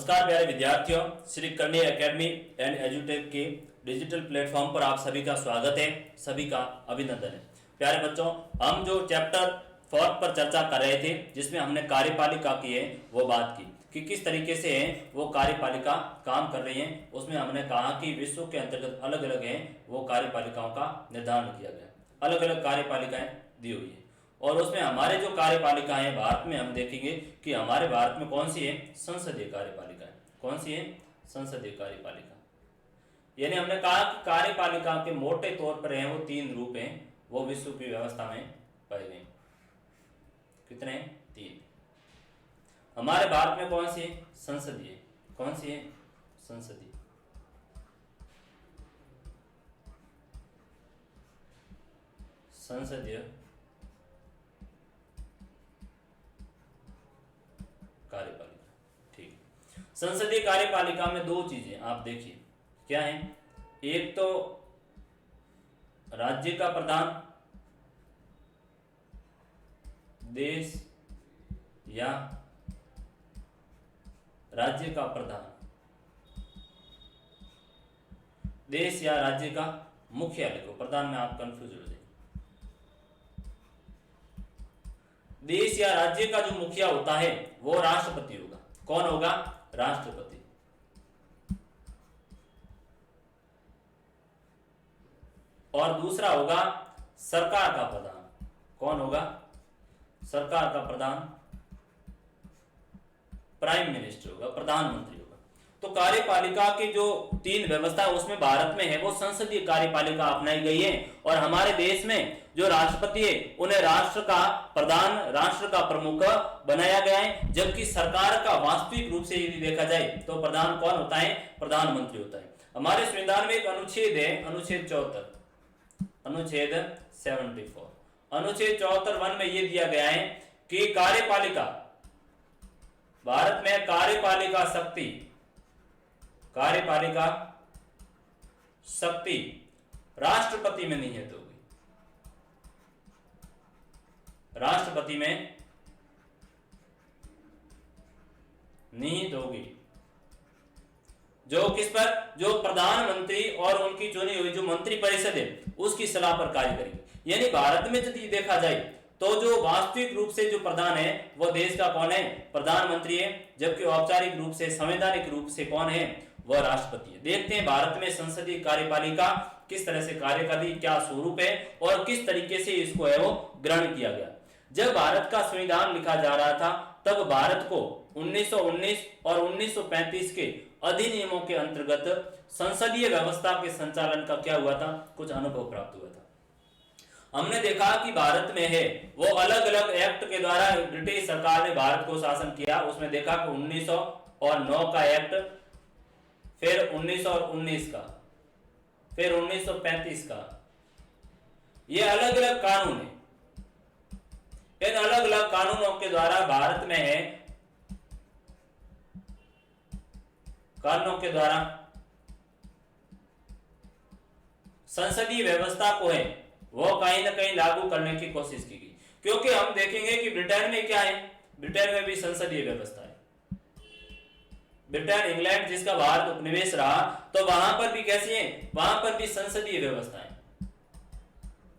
नमस्कार प्यारे विद्यार्थियों, श्री करणी एकेडमी एंड एजुटेक के डिजिटल प्लेटफॉर्म पर आप सभी का स्वागत है, सभी का अभिनंदन है। प्यारे बच्चों, हम जो चैप्टर 4 पर चर्चा कर रहे थे जिसमें हमने कार्यपालिका की है वो बात की कि किस तरीके से वो कार्यपालिका काम कर रही है। उसमें हमने कहा कि विश्व के अंतर्गत अलग अलग है वो कार्यपालिकाओं का निर्धारण किया गया, अलग अलग कार्यपालिकाएं दी हुई है। और उसमें हमारे जो कार्यपालिका है भारत में हम देखेंगे कि हमारे भारत में कौन सी है, संसदीय कार्यपालिका है। कौन सी है? संसदीय कार्यपालिका। यानी हमने कहा कि कार्यपालिका के मोटे तौर पर है वो 3 रूप हैं, वो विश्व की व्यवस्था में पाए गए। कितने? 3। हमारे भारत में कौन सी है? संसदीय। कौन सी है? संसदीय। संसदीय कार्यपालिका। ठीक। संसदीय कार्यपालिका में 2 चीजें आप देखिए क्या है। एक तो राज्य का प्रधान, देश या राज्य का प्रधान, देश या राज्य का मुख्यालय को, प्रधान में आप कंफ्यूज हो जाए। देश या राज्य का जो मुखिया होता है वो राष्ट्रपति होगा। कौन होगा? राष्ट्रपति। और दूसरा होगा सरकार का प्रधान। कौन होगा? सरकार का प्रधान प्राइम मिनिस्टर होगा, प्रधानमंत्री होगा। तो कार्यपालिका की जो 3 व्यवस्था है उसमें भारत में है वो संसदीय कार्यपालिका अपनाई गई है। और हमारे देश में जो राष्ट्रपति है उन्हें राष्ट्र का प्रधान, राष्ट्र का प्रमुख बनाया गया है। जबकि सरकार का वास्तविक रूप से यदि देखा जाए तो प्रधान कौन होता है? प्रधानमंत्री होता है। हमारे संविधान में एक अनुच्छेद है, अनुच्छेद 74, अनुच्छेद 74। अनुच्छेद 74(1) में यह दिया गया है कि कार्यपालिका, भारत में कार्यपालिका शक्ति, कार्यपालिका शक्ति राष्ट्रपति में निहित होगी। राष्ट्रपति में निहित होगी। जो किस पर? जो प्रधानमंत्री और उनकी चुनी हुई जो मंत्री परिषद है उसकी सलाह पर कार्य करेगी। यानी भारत में यदि देखा जाए तो जो वास्तविक रूप से जो प्रधान है वो देश का कौन है? प्रधानमंत्री है। जबकि औपचारिक रूप से, संवैधानिक रूप से कौन है? वह राष्ट्रपति है। देखते हैं भारत में संसदीय कार्यपालिका किस तरह से कार्य कर रही, क्या स्वरूप है और किस तरीके से इसको है वो ग्रहण किया गया। जब भारत का संविधान लिखा जा रहा था तब भारत को 1919 और 1935 के अधिनियमों के अंतर्गत संसदीय व्यवस्था के संचालन का क्या हुआ था? कुछ अनुभव प्राप्त हुआ था। हमने देखा कि भारत में है वो अलग अलग एक्ट के द्वारा ब्रिटिश सरकार ने भारत को शासन किया। उसमें देखा कि 1909 का एक्ट, फिर 1919 का, फिर 1935 का, ये अलग अलग कानून है। इन अलग अलग कानूनों के द्वारा भारत में है, कानूनों के द्वारा संसदीय व्यवस्था को है वो कहीं ना कहीं लागू करने की कोशिश की गई। क्योंकि हम देखेंगे कि ब्रिटेन में क्या है, ब्रिटेन में भी संसदीय व्यवस्था है। ब्रिटेन, इंग्लैंड जिसका भारत उपनिवेश रहा, तो वहां पर भी कैसी है? वहां पर भी संसदीय व्यवस्था है।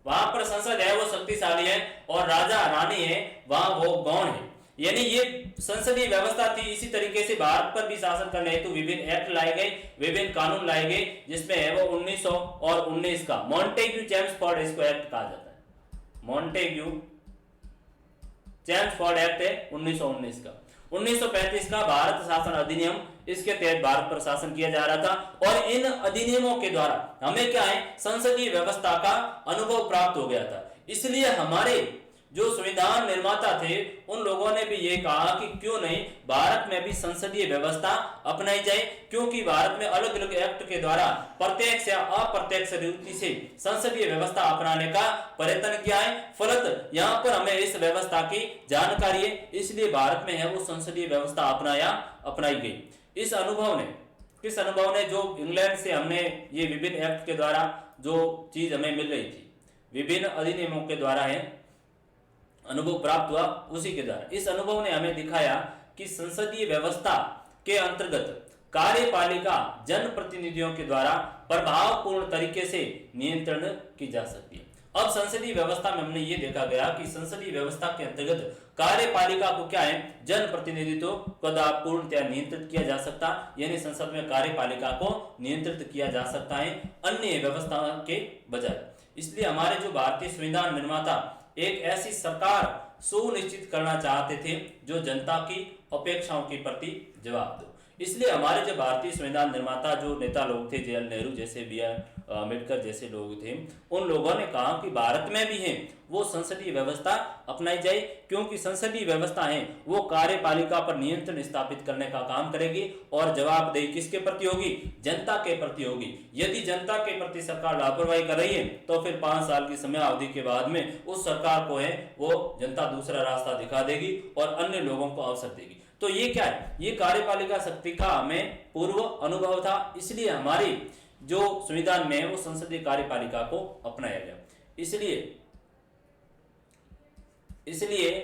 वहां पर संसद है वो शक्तिशाली है और राजा रानी है वहां वो गौण है। यानी ये संसदीय व्यवस्था थी। इसी तरीके से भारत पर भी शासन करने हेतु विभिन्न एक्ट लाए गए, विभिन्न कानून लाए गए, जिसमें है वो 1919 का मॉन्टेग्यू चेम्सफोर्ड इसको एक्ट कहा जाता है। मॉन्टेग्यू चेम्सफोर्ड एक्ट है 1919 का। 1935 का भारत शासन अधिनियम, इसके तहत भारत पर शासन किया जा रहा था। और इन अधिनियमों के द्वारा हमें क्या है? संसदीय व्यवस्था का अनुभव प्राप्त हो गया था। इसलिए हमारे जो संविधान निर्माता थे उन लोगों ने भी ये कहा कि क्यों नहीं भारत में भी संसदीय व्यवस्था अपनाई जाए। क्योंकि भारत में अलग अलग एक्ट के द्वारा प्रत्यक्ष या अप्रत्यक्ष रीति से संसदीय व्यवस्था अपनाने का प्रयत्न किया है। फलत यहाँ पर हमें इस व्यवस्था की जानकारी है, इसलिए भारत में है वो संसदीय व्यवस्था अपनाई गई। इस अनुभव ने, किस अनुभव ने? जो इंग्लैंड से हमने ये विभिन्न एक्ट के द्वारा जो चीज हमें मिल रही थी, विभिन्न अधिनियमों के द्वारा है अनुभव प्राप्त हुआ, उसी के द्वारा इस अनुभव ने हमें दिखाया कि संसदीय व्यवस्था के अंतर्गत कार्यपालिका जनप्रतिनिधियों के द्वारा प्रभावपूर्ण तरीके से नियंत्रण की जा सकती है। अब संसदीय व्यवस्था में हमने ये देखा गया कि संसदीय व्यवस्था के अंतर्गत कार्यपालिका को क्या है, जनप्रतिनिधित्व को पूर्णतया नियंत्रित किया जा सकता, यानी संसद में कार्यपालिका को नियंत्रित किया जा सकता है अन्य व्यवस्था के बजाय। इसलिए हमारे जो भारतीय संविधान निर्माता एक ऐसी सरकार सुनिश्चित करना चाहते थे जो जनता की अपेक्षाओं के प्रति जवाब दो। इसलिए हमारे जो भारतीय संविधान निर्माता जो नेता लोग थे, जवाहरलाल नेहरू जैसे, बी.आर. अम्बेडकर जैसे लोग थे, उन लोगों ने कहा कि भारत में भी है वो संसदीय व्यवस्था अपनाई जाए, क्योंकि संसदीय व्यवस्था है वो कार्यपालिका पर नियंत्रण स्थापित करने का काम करेगी और जवाबदेही किसके प्रति होगी, जनता के प्रति होगी। यदि जनता के प्रति सरकार लापरवाही कर रही है तो फिर 5 साल की समय अवधि के बाद में उस सरकार को है वो जनता दूसरा रास्ता दिखा देगी और अन्य लोगों को अवसर देगी। तो ये क्या है, ये कार्यपालिका शक्ति का हमें पूर्व अनुभव था, इसलिए हमारी जो संविधान में वो संसदीय कार्यपालिका को अपनाया गया। इसलिए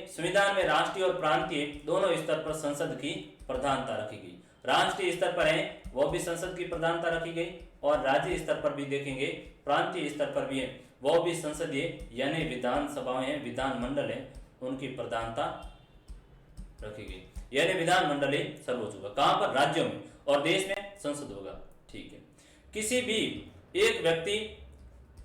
संविधान में राष्ट्रीय और प्रांतीय दोनों स्तर पर संसद की प्रधानता रखी गई। राष्ट्रीय स्तर पर है वो भी संसद की प्रधानता रखी गई और राज्य स्तर पर भी देखेंगे, प्रांतीय स्तर पर भी है वो भी संसदीय यानी विधानसभाएं हैं, विधानमंडल है, उनकी प्रधानता रखी गई, यानी विधानमंडल ही सर्वोच्च होगा। कहां पर, राज्यों में, और देश में संसद होगा। ठीक है, किसी भी एक व्यक्ति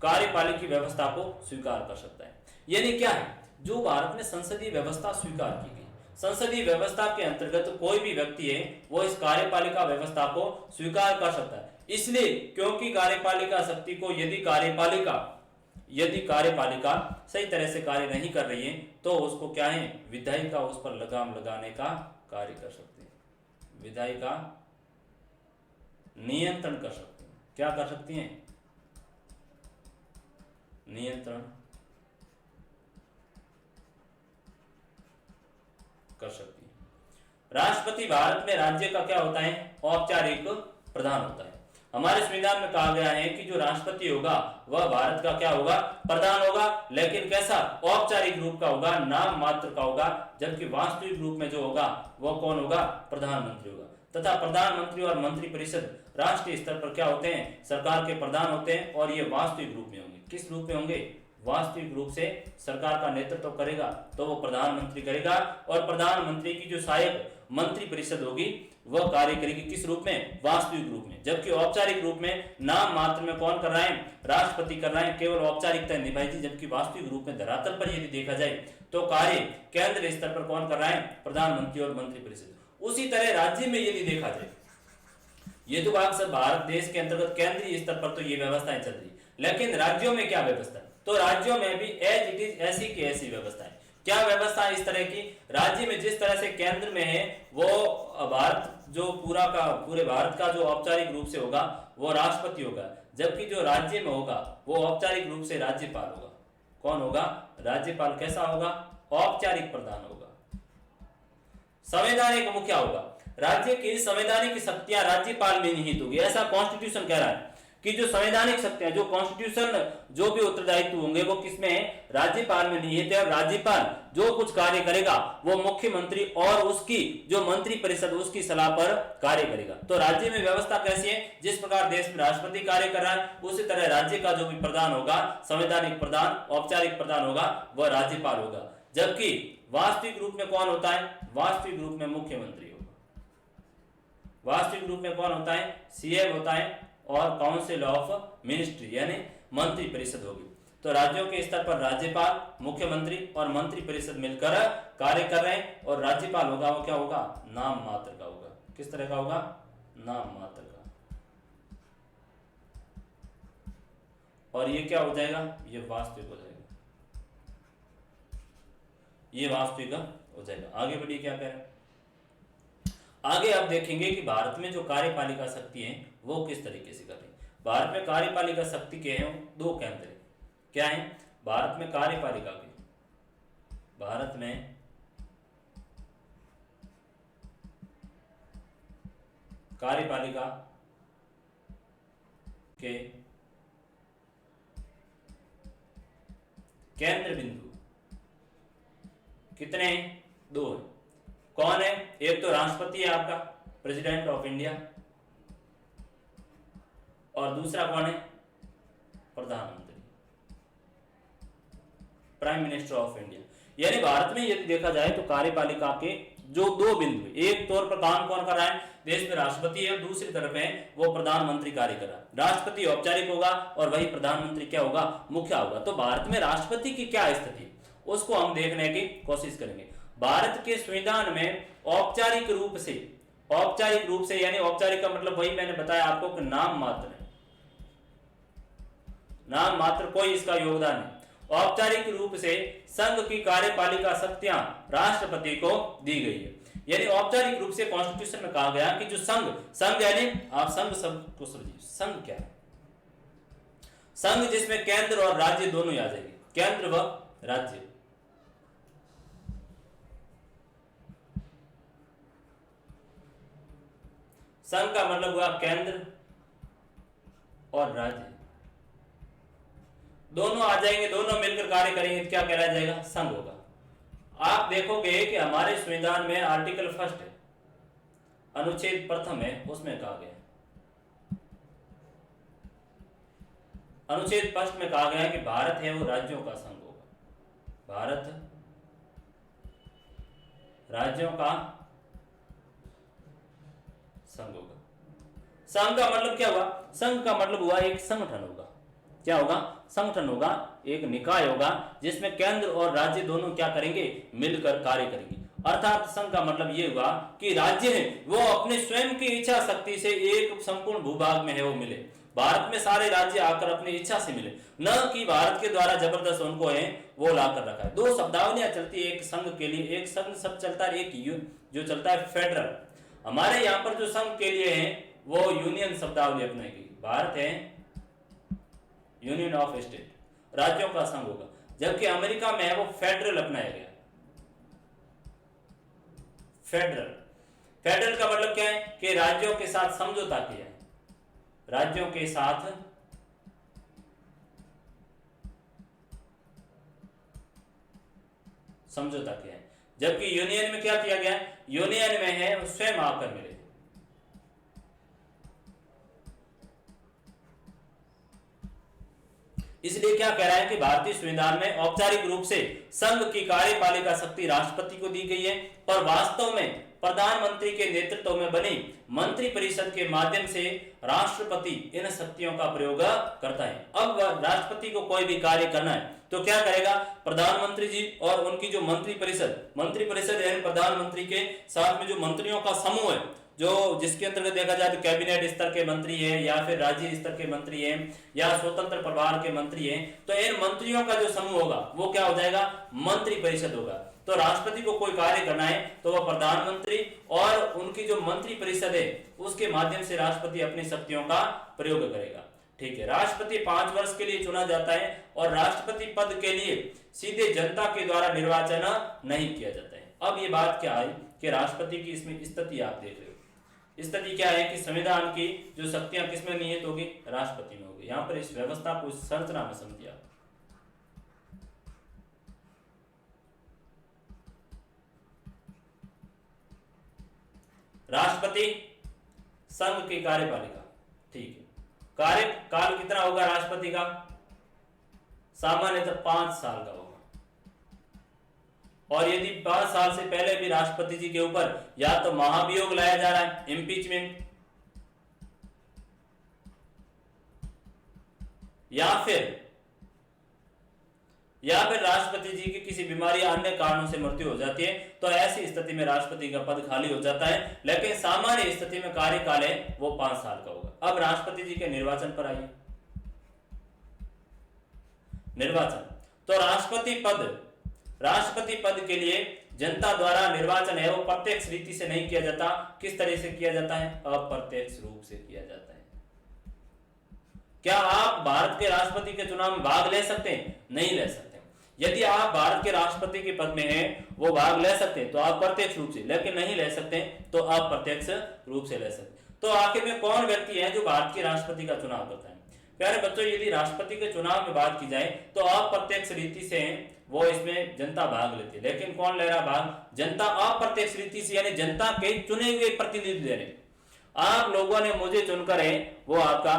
कार्यपालिका व्यवस्था को स्वीकार कर सकता है, यानी क्या है, जो भारत में संसदीय व्यवस्था स्वीकार की गई, संसदीय व्यवस्था के अंतर्गत कोई भी व्यक्ति है वो इस कार्यपालिका व्यवस्था को स्वीकार कर सकता है। इसलिए क्योंकि कार्यपालिका शक्ति को यदि कार्यपालिका सही तरह से कार्य नहीं कर रही है तो उसको क्या है, विधायिका उस पर लगाम लगाने का कार्य कर सकते हैं, विधायिका नियंत्रण कर सकते हैं। क्या कर सकती हैं, नियंत्रण कर सकती है। राष्ट्रपति भारत में राज्य का क्या होता है, औपचारिक प्रधान होता है। हमारे संविधान में कहा गया है कि जो राष्ट्रपति होगा वह भारत का क्या होगा, प्रधान होगा, लेकिन कैसा, औपचारिक रूप का होगा, नाम मात्र का होगा, जबकि वास्तविक रूप में जो होगा वह कौन होगा, प्रधानमंत्री होगा। तथा प्रधानमंत्री और मंत्री परिषद राष्ट्रीय स्तर पर क्या होते हैं, सरकार के प्रधान होते हैं और ये वास्तविक रूप में होंगे। किस रूप में होंगे, वास्तविक रूप से सरकार का नेतृत्व करेगा तो वो प्रधानमंत्री करेगा और प्रधानमंत्री की जो सहायक मंत्री परिषद होगी वह कार्य करेगी किस रूप में, वास्तविक रूप में। जबकि औपचारिक रूप में नाम मात्र में कौन कर रहा है, राष्ट्रपति कर रहा है, केवल औपचारिकता निभाई थी, जबकि वास्तविक रूप में धरातल पर यदि देखा जाए तो कार्य केंद्र स्तर पर कौन कर रहा है, प्रधानमंत्री और मंत्री परिषद। उसी तरह राज्य में यदि देखा जाए, ये तो बात सब भारत देश के अंतर्गत केंद्रीय स्तर पर तो ये व्यवस्थाएं चल रही, लेकिन राज्यों में क्या व्यवस्था है, तो राज्यों में भी एज इट इज ऐसी की ऐसी व्यवस्था है। क्या व्यवस्था है इस तरह की, राज्य में जिस तरह से केंद्र में है वो भारत जो पूरे भारत का जो औपचारिक रूप से होगा वो राष्ट्रपति होगा, जबकि जो राज्य में होगा वो औपचारिक रूप से राज्यपाल होगा। कौन होगा, राज्यपाल। कैसा होगा, औपचारिक प्रधान होगा। संवैधानिक मुखिया होगा, राज्य की संवैधानिक शक्तियां राज्यपाल में निहित होगी, ऐसा कॉन्स्टिट्यूशन कह रहा है कि जो संवैधानिक शक्तियां, जो कॉन्स्टिट्यूशन जो भी उत्तरदायित्व होंगे वो किसमें है, राज्यपाल में निहित है। और राज्यपाल जो कुछ कार्य करेगा वो मुख्यमंत्री और उसकी जो मंत्री परिषद उसकी सलाह पर कार्य करेगा। तो राज्य में व्यवस्था कैसी है, जिस प्रकार देश में राष्ट्रपति कार्य कर रहा है उसी तरह राज्य का जो भी प्रधान होगा, संवैधानिक प्रधान, औपचारिक प्रधान होगा, वह राज्यपाल होगा। जबकि वास्तविक रूप में कौन होता है, वास्तविक रूप में मुख्यमंत्री होगा। वास्तविक रूप में कौन होता है, सीएम होता है और काउंसिल ऑफ मिनिस्ट्री यानी मंत्री परिषद होगी। तो राज्यों के स्तर पर राज्यपाल, मुख्यमंत्री और मंत्री परिषद मिलकर कार्य कर रहे हैं और राज्यपाल होगा वो क्या होगा, नाम मात्र का होगा। किस तरह का होगा, नाम मात्र का। और ये क्या हो जाएगा, ये वास्तविक हो जाएगा, ये वास्तविक हो जाएगा। आगे बढ़िए क्या कह रहे हैं, आगे आप देखेंगे कि भारत में जो कार्यपालिका शक्ति है वो किस तरीके से कर रही है। भारत में कार्यपालिका शक्ति के हैं दो केंद्र है। क्या है, भारत में कार्यपालिका के, भारत में कार्यपालिका के केंद्र बिंदु कितने हैं, दो है। कौन है, एक तो राष्ट्रपति है आपका, प्रेसिडेंट ऑफ इंडिया, और दूसरा कौन है? प्रधानमंत्री, प्राइम मिनिस्टर ऑफ इंडिया। यानी भारत में यदि देखा जाए तो कार्यपालिका के जो दो बिंदु, एक तौर पर काम कौन कर रहा है? देश में राष्ट्रपति है, दूसरी तरफ है वो प्रधानमंत्री कार्य कर रहा है। राष्ट्रपति औपचारिक होगा और वही प्रधानमंत्री क्या होगा? मुखिया होगा। तो भारत में राष्ट्रपति की क्या स्थिति, उसको हम देखने की कोशिश करेंगे। भारत के संविधान में औपचारिक रूप से यानी औपचारिक का मतलब वही मैंने बताया आपको कि नाम मात्र है, नाम मात्र, कोई इसका योगदान नहीं। औपचारिक रूप से संघ की कार्यपालिका शक्तियां राष्ट्रपति को दी गई है। यानी औपचारिक रूप से कॉन्स्टिट्यूशन में कहा गया कि जो संघ यानी आप संघ शब्द को समझिए, संघ क्या है? संघ जिसमें केंद्र और राज्य दोनों आ जाएंगे, केंद्र व राज्य। संघ का मतलब हुआ केंद्र और राज्य दोनों आ जाएंगे, दोनों मिलकर कार्य करेंगे, क्या कहलाया जाएगा? संघ होगा। आप देखोगे कि हमारे संविधान में आर्टिकल फर्स्ट है, अनुच्छेद प्रथम है, उसमें कहा गया, अनुच्छेद फर्स्ट में कहा गया है कि भारत है वो राज्यों का संघ होगा। भारत राज्यों का संघ होगा। संघ का मतलब क्या हुआ? संघ का मतलब हुआ एक संगठन होगा। क्या होगा? संगठन होगा, एक निकाय होगा जिसमें केंद्र और राज्य दोनों क्या करेंगे? मिलकर कार्य करेंगे। अर्थात संघ का मतलब ये हुआ कि राज्य है वो अपने स्वयं की इच्छा शक्ति से एक संपूर्ण भूभाग में है वो मिले। भारत में सारे राज्य आकर अपनी इच्छा से मिले, न कि भारत के द्वारा जबरदस्त उनको है वो लाकर रखा है। दो शब्दावलियां चलती है एक संघ के लिए, एक संघ सब चलता है, एक जो चलता है फेडरल। हमारे यहाँ पर जो संघ के लिए है वो यूनियन शब्दावली अपनाएगी। भारत है यूनियन ऑफ स्टेट, राज्यों का संघ होगा, जबकि अमेरिका में है वो फेडरल अपनाया गया। फेडरल का मतलब क्या है कि राज्यों के साथ समझौता किया है, राज्यों के साथ समझौता किया है। जबकि यूनियन में क्या किया गया? यूनियन में है स्वयं आकर मिले। इसलिए क्या कह रहा है कि भारतीय संविधान में औपचारिक रूप से संघ की कार्यपालिका शक्ति राष्ट्रपति को दी गई है और वास्तव में प्रधानमंत्री के नेतृत्व में बनी मंत्री परिषद के माध्यम से राष्ट्रपति इन शक्तियों का प्रयोग करता है। अब राष्ट्रपति को कोई भी कार्य करना है तो क्या करेगा? प्रधानमंत्री जी और उनकी जो मंत्री परिषद यानी प्रधानमंत्री के साथ में जो मंत्रियों का समूह है, जो जिसके अंतर्गत देखा जाए तो कैबिनेट स्तर के मंत्री हैं या फिर राज्य स्तर के मंत्री हैं या स्वतंत्र प्रभार के मंत्री हैं, तो इन मंत्रियों का जो समूह होगा वो क्या हो जाएगा? मंत्री परिषद होगा। तो राष्ट्रपति को कोई कार्य करना है तो वह प्रधानमंत्री और उनकी जो मंत्री परिषद है उसके माध्यम से राष्ट्रपति अपनी शक्तियों का प्रयोग करेगा। ठीक है, राष्ट्रपति 5 वर्ष के लिए चुना जाता है और राष्ट्रपति पद के लिए सीधे जनता के द्वारा निर्वाचन नहीं किया जाता है। अब ये बात क्या है कि राष्ट्रपति की इसमें स्थिति आप देख रहे हो। स्थिति क्या है कि संविधान की जो शक्तियां किसमें निहित होगी? राष्ट्रपति में होगी। यहां पर इस व्यवस्था को, इस संरचना में समझिए आप। राष्ट्रपति संघ की कार्यपालिका, ठीक है। कार्यकाल कितना होगा राष्ट्रपति का? सामान्यतः 5 साल का होगा। और यदि 5 साल से पहले भी राष्ट्रपति जी के ऊपर या तो महाभियोग लाया जा रहा है, इम्पीचमेंट, या फिर राष्ट्रपति जी की किसी बीमारी या अन्य कारणों से मृत्यु हो जाती है, तो ऐसी स्थिति में राष्ट्रपति का पद खाली हो जाता है। लेकिन सामान्य स्थिति में कार्यकाल है वो 5 साल का होगा। अब राष्ट्रपति जी के निर्वाचन पर आइए। निर्वाचन, तो राष्ट्रपति पद के लिए जनता द्वारा निर्वाचन है वो प्रत्यक्ष रीति से नहीं किया जाता। किस तरह से किया जाता है? अप्रत्यक्ष रूप से किया जाता है। क्या आप भारत के राष्ट्रपति के चुनाव में भाग ले सकते हैं? नहीं ले सकते। यदि आप भारत के राष्ट्रपति के पद में हैं वो भाग ले सकते हैं तो आप प्रत्यक्ष रूप से, लेकिन नहीं ले सकते तो आप प्रत्यक्ष रूप से ले सकते। तो आखिर में कौन व्यक्ति है जो भारत के राष्ट्रपति का चुनाव करता है? प्यारे बच्चों, यदि राष्ट्रपति के चुनाव में बात की जाए तो अप्रत्यक्ष रीति से वो इसमें जनता भाग लेती है, लेकिन कौन ले रहा भाग? जनता अप्रत्यक्ष रीति से, यानी जनता के चुने हुए प्रतिनिधि दे रहे। आप लोगों ने मुझे चुनकर है वो आपका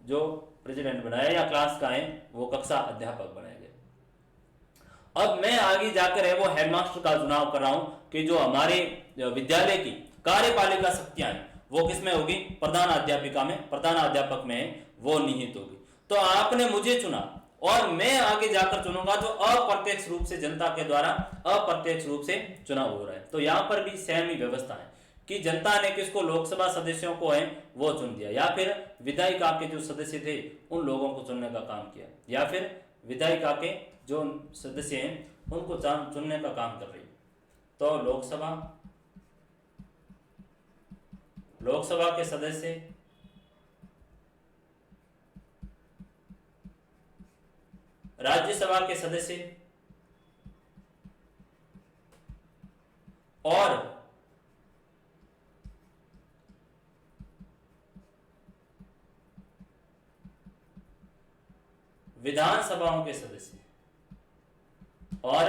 जो प्रेसिडेंट बनाया या क्लास का है वो कक्षा अध्यापक बनाया गया। अब मैं आगे जाकर है वो हेडमास्टर का चुनाव कर रहा हूं कि जो हमारे विद्यालय की कार्यपालिका शक्तियां हैं वो किसमें होगी? प्रधान अध्यापिका में, प्रधान अध्यापक में वो निहित होगी। तो आपने मुझे चुना और मैं आगे जाकर चुनूंगा जो अप्रत्यक्ष रूप से जनता के द्वारा अप्रत्यक्ष रूप से चुनाव हो रहा है। तो यहाँ पर भी सेम ही व्यवस्था है कि जनता ने किसको, लोकसभा सदस्यों को है वो चुन दिया, या फिर विधायिका के जो सदस्य थे उन लोगों को चुनने का काम किया, या फिर विधायिका के जो सदस्य हैं उनको चुनने का काम कर रही। तो लोकसभा के सदस्य, राज्यसभा के सदस्य और विधानसभाओं के सदस्य और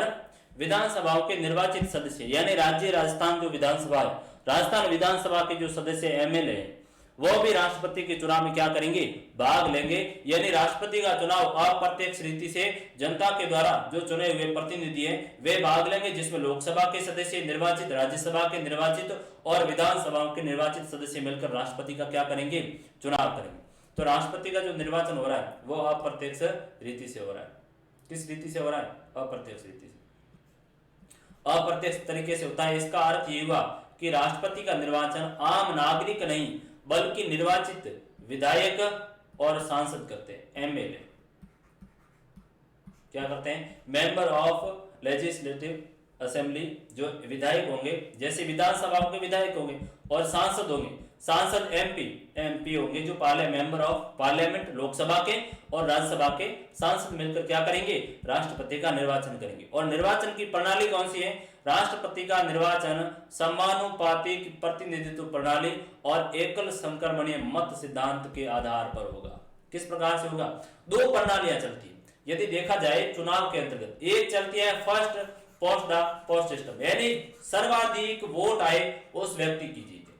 विधानसभाओं के निर्वाचित सदस्य, यानी राज्य राजस्थान जो विधानसभा है, राजस्थान विधानसभा के जो सदस्य एमएलए हैं वो भी राष्ट्रपति के चुनाव में क्या करेंगे? भाग लेंगे। यानी राष्ट्रपति का चुनाव अप्रत्यक्ष रीति से जनता के द्वारा जो चुने हुए प्रतिनिधि हैं वे भाग लेंगे, जिसमें लोकसभा के सदस्य निर्वाचित, राज्यसभा के निर्वाचित और विधानसभाओं के निर्वाचित सदस्य मिलकर राष्ट्रपति का क्या करेंगे? चुनाव करेंगे। तो राष्ट्रपति का जो निर्वाचन हो रहा है वो अप्रत्यक्ष रीति से हो रहा है। किस रीति से हो रहा है? अप्रत्यक्ष रीति से, अप्रत्यक्ष तरीके से होता है। इसका अर्थ ये हुआ कि राष्ट्रपति का निर्वाचन आम नागरिक नहीं बल्कि निर्वाचित विधायक और सांसद करते हैं, एमएलए क्या करते हैं? मेंबर ऑफ लेजिस्लेटिव असेंबली, जो विधायक होंगे, जैसे विधानसभा के विधायक होंगे, और सांसद होंगे, सांसद एमपी होंगे जो मेंबर ऑफ पार्लियामेंट, लोकसभा के और राज्यसभा के सांसद मिलकर क्या करेंगे? राष्ट्रपति का निर्वाचन करेंगे। और निर्वाचन की प्रणाली कौन सी है? राष्ट्रपति का निर्वाचन समानुपातिक प्रतिनिधित्व प्रणाली और एकल संक्रमणीय मत सिद्धांत के आधार पर होगा। किस प्रकार से होगा? दो प्रणालियां चलती है यदि देखा जाए चुनाव के अंतर्गत। एक चलती है first post the post system, यानी सर्वाधिक वोट आए उस व्यक्ति की जीत है।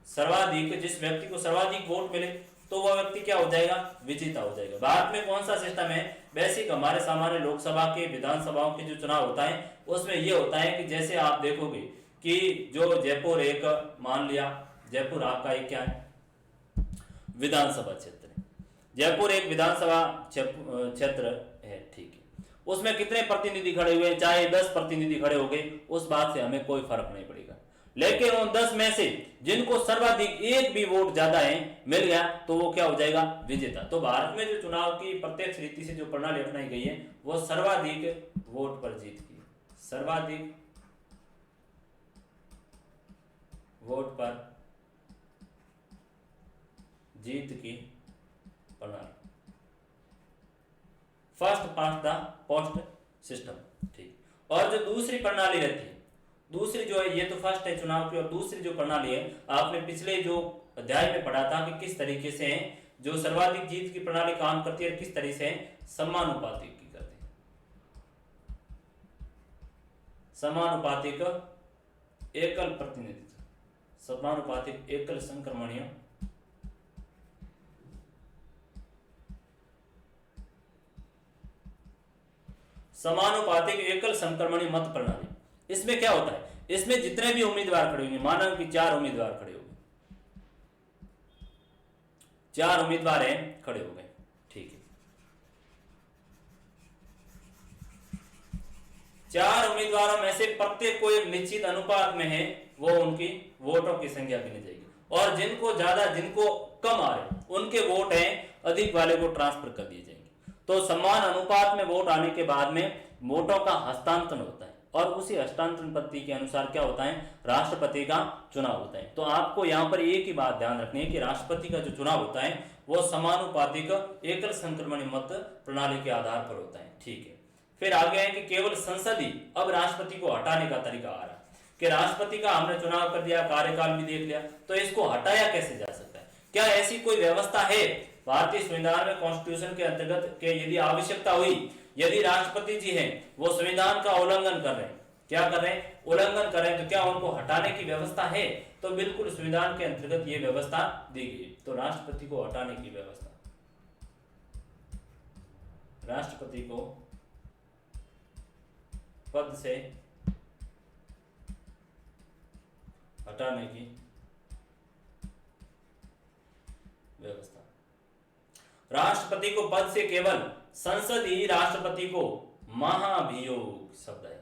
सर्वाधिक, जिस व्यक्ति को सर्वाधिक वोट मिले तो वह व्यक्ति क्या हो जाएगा? विजेता हो जाएगा। भारत में कौन सा सिस्टम है? बेसिक हमारे सामान्य लोकसभा के, विधानसभाओं के जो चुनाव होता है उसमें यह होता है कि जैसे आप देखोगे कि जो जयपुर एक, मान लिया जयपुर आपका एक क्या है? विधानसभा क्षेत्र है। जयपुर एक विधानसभा क्षेत्र है, ठीक है। उसमें कितने प्रतिनिधि खड़े हुए? चाहे 10 प्रतिनिधि खड़े हो गए, उस बात से हमें कोई फर्क नहीं पड़ेगा। लेकिन उन 10 में से जिनको सर्वाधिक एक भी वोट ज्यादा है मिल गया तो वो क्या हो जाएगा? विजेता। तो भारत में जो चुनाव की प्रत्यक्ष रीति से जो प्रणाली अपनाई गई है वो सर्वाधिक वोट पर जीत की, सर्वाधिक वोट पर जीत की प्रणाली, first past the post system, ठीक। और जो दूसरी प्रणाली रहती है, दूसरी जो है, ये तो फर्स्ट है चुनाव की, और दूसरी जो प्रणाली है आपने पिछले जो अध्याय में पढ़ा था कि किस तरीके से जो सर्वाधिक जीत की प्रणाली काम करती है, किस तरीके से समानुपातिक की करती है। समानुपातिक एकल प्रतिनिधित्व, समानुपातिक एकल संक्रमणीय समानुपातिक एकल संक्रमणीय मत प्रणाली। इसमें क्या होता है? इसमें जितने भी उम्मीदवार खड़े होंगे, माना कि 4 उम्मीदवार खड़े हो गए, 4 उम्मीदवार हैं, खड़े हो गए, ठीक है। 4 उम्मीदवारों में से प्रत्येक को एक निश्चित अनुपात में है वो उनकी वोटों की संख्या गिनी जाएगी, और जिनको ज्यादा, जिनको कम आ रहे उनके वोट हैं अधिक वाले को ट्रांसफर कर दिए जाएंगे। तो समान अनुपात में वोट आने के बाद में वोटों का हस्तांतरण होता है, और उसी हस्तांतरण पद्धति के अनुसार क्या होता है? राष्ट्रपति का चुनाव होता है। तो आपको यहाँ पर एक ही बात ध्यान रखनी है कि राष्ट्रपति का जो चुनाव होता है वो समानुपातिक एकल संक्रमणीय मत प्रणाली के आधार पर होता है, ठीक है। फिर आगे है कि केवल संसद ही अब राष्ट्रपति को हटाने का तरीका आ रहा है कि राष्ट्रपति का हमने चुनाव कर दिया, कार्यकाल भी देख लिया, तो इसको हटाया कैसे जा सकता है? क्या ऐसी कोई व्यवस्था है भारतीय संविधान में कॉन्स्टिट्यूशन के अंतर्गत के यदि आवश्यकता हुई, यदि राष्ट्रपति जी हैं वो संविधान का उल्लंघन कर रहे हैं, क्या कर रहे हैं, उल्लंघन कर रहे हैं, तो क्या उनको हटाने की व्यवस्था है? तो बिल्कुल संविधान के अंतर्गत ये व्यवस्था दी गई है। तो राष्ट्रपति को हटाने की व्यवस्था, राष्ट्रपति को पद से हटाने की व्यवस्था। राष्ट्रपति को पद से केवल संसद ही राष्ट्रपति को महाभियोग शब्द है,